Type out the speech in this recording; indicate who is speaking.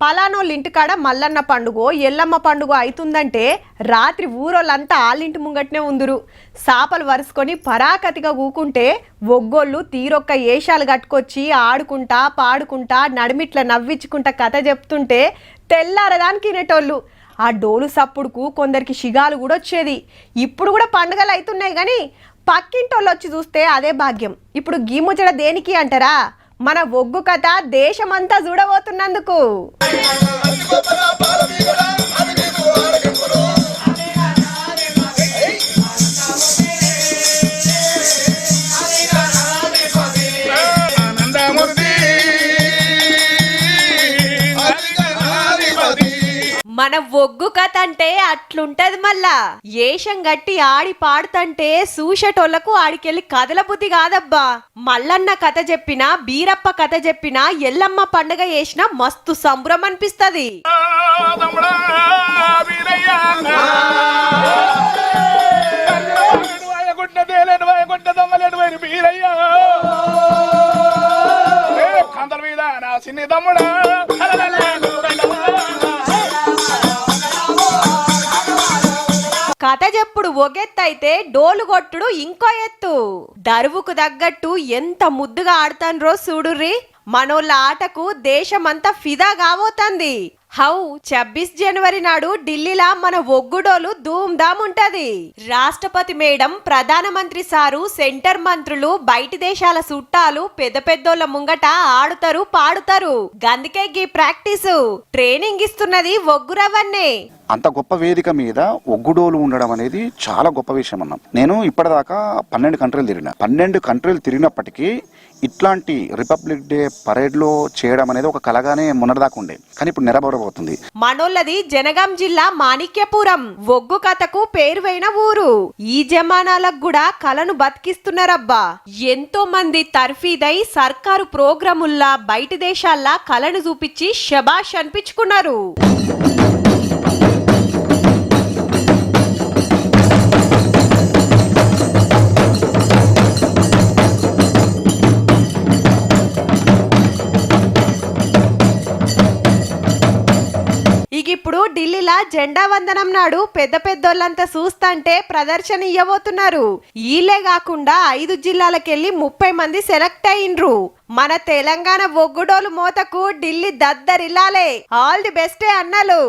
Speaker 1: పలానోళ్ళ ఇంటికాడ మల్లన్న పండుగో ఎల్లమ్మ పండుగ అవుతుందంటే రాత్రి ఊరోళ్ళంతా ఆళ్ళింటి ముంగట్నే ఉందురు. సాపలు వరుసుకొని పరాకతిగా కూకుంటే ఒగ్గోళ్ళు తీరొక్క ఏషాలు కట్టుకొచ్చి ఆడుకుంటా పాడుకుంటా నడిమిట్ల నవ్వించుకుంటా కథ చెప్తుంటే తెల్లారదానికి వినేటోళ్ళు. ఆ డోలు సప్పుడుకు కొందరికి షిగాలు కూడా వచ్చేది. ఇప్పుడు కూడా పండుగలు అవుతున్నాయి కానీ పక్కింటోళ్ళు వచ్చి చూస్తే అదే భాగ్యం. ఇప్పుడు గీముచ్చట దేనికి అంటారా? మన ఒగ్గు కథ దేశమంతా చూడబోతున్నందుకు. మన ఒగ్గు కథ అంటే అట్లుంటది. మళ్ళా ఏషం గట్టి ఆడి పాడుతంటే సూషటోళ్లకు ఆడికెళ్ళి కథల బుద్ధి కాదబ్బా. మల్లన్న కథ చెప్పినా బీరప్ప కథ చెప్పినా ఎల్లమ్మ పండుగ చేసినా మస్తు సంబరం అనిపిస్తది. కథ చెప్పుడు ఒగెత్తైతే డోలు కొట్టుడు ఇంకో ఎత్తు. దరువుకు తగ్గట్టు ఎంత ముద్దుగా ఆడుతాన్రో చూడుర్రి. మనోళ్ళ ఆటకు దేశమంతా ఫిదా కాబోతుంది. హౌ 26 జనవరి నాడు ఢిల్లీలా మన ఒగ్గుడోలు ధూమ్ ధామ్ ఉంటది. రాష్ట్రపతి మేడం, ప్రధానమంత్రి సారు, సెంటర్ మంత్రులు, బయటి దేశాల చుట్టాలు పెద్ద పెద్దోళ్ళ ముంగట ఆడుతారు పాడుతారు. గందుకే గీ ప్రాక్టీసు ట్రైనింగ్ ఇస్తున్నది ఒగ్గురవన్నే.
Speaker 2: అంత గొప్ప వేదిక మీద ఒగ్గుడోలు ఉండడం అనేది చాలా గొప్ప విషయం అన్నాం. నేను ఇప్పటిదాకా 12 కంట్రీలు తిరిగిన. 12 కంట్రీలు తిరిగినప్పటికీ ఇట్లాంటి రిపబ్లిక్ డే పరేడ్ లో చేయడం అనేది ఒక కలగానే మొన్నటిదాకా ఉండే, కానీ ఇప్పుడు నెరవేరబోతుంది.
Speaker 1: మనోళ్ళది జనగాం జిల్లా మాణిక్యపురం. ఒగ్గు కథకు పేరువైన ఊరు. ఈ జమానాలకు కూడా కళను బతికిస్తున్నారబ్బా. ఎంతో మంది తర్ఫీదై సర్కారు ప్రోగ్రాముల్లా బయటి దేశాల్లా కళను చూపించి శబాష్ అనిపించుకున్నారు. ఇప్పుడు ఢిల్లీలా జెండా వందనం నాడు పెద్ద పెద్దోళ్ళంతా చూస్తాంటే ప్రదర్శన ఇవ్వబోతున్నారు. ఈలే కాకుండా 5 జిల్లాలకెళ్లి 30 మంది సెలెక్ట్ అయ్యిండ్రు. మన తెలంగాణ ఒగ్గుడోలు మోతకు ఢిల్లీ దద్దరిల్లాలే. ఆల్ ది బెస్టే అన్నలు.